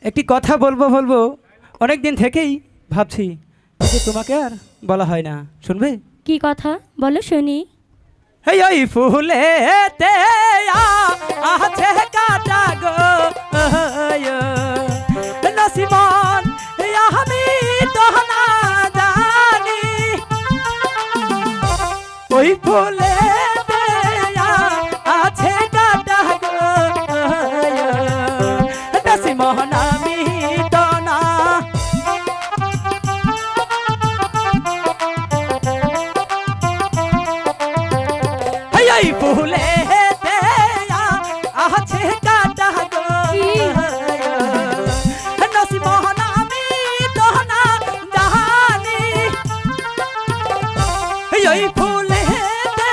একটি কথা বলবো বলবো অনেক দিন থেকেই ভাবছি, কিন্তু তোমাকে আর বলা হয় না। শুনবে? কি কথা বলো শুনি। এই ওই ফুলেতে আছে কাটা গো নসিমন, আমি তো না জানি ওই ফুলেতে আছে কাটা গো নসিমন, আমি তো না। এই ফুলেতে আছে কাটা গো নসিমন, আমি তো না জানি এই ফুলেতে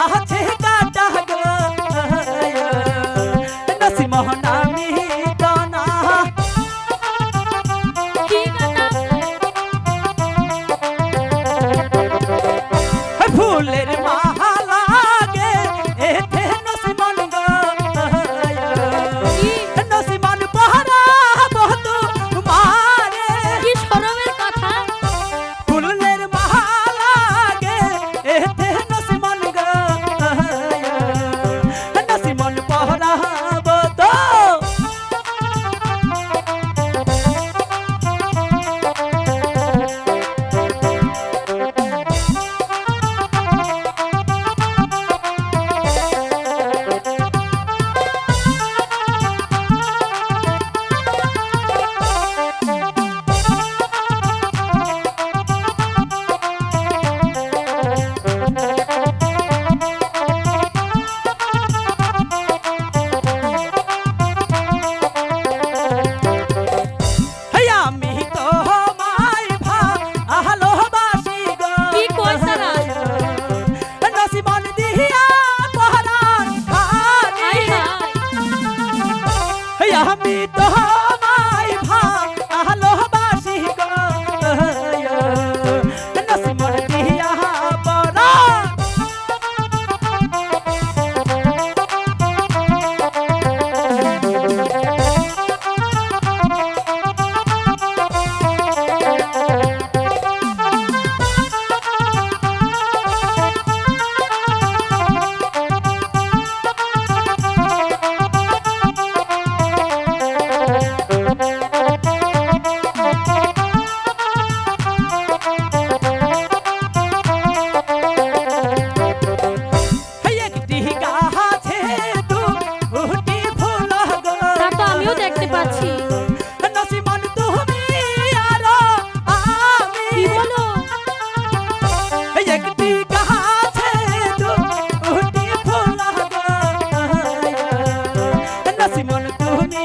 আছে কাটা গো নসিমন, আমি তো না। কি কথা? ফুলের মালা গে এতে নসিমন গো নসিমন পহরা বহু মারে। কি শরমের কথা। ফুলের মালা গে এতে নসিমন গো নসিমন পহরা বহু। আমি তোমায় ভালোবাসি গো। কি কইছে না? নসিমন দিয়া পহরান খানি। আয় হায়। আমি তোমায় ভালোবাসি গো নসিমন দিয়া পহরান। একটি গাছে দুটি ফুল গো। তা তো আমিও দেখতে পাচ্ছি। নসিমন তুমি আর আমি। কি বলো? একটি গাছে দুটি ফুল গো নসিমন তুমি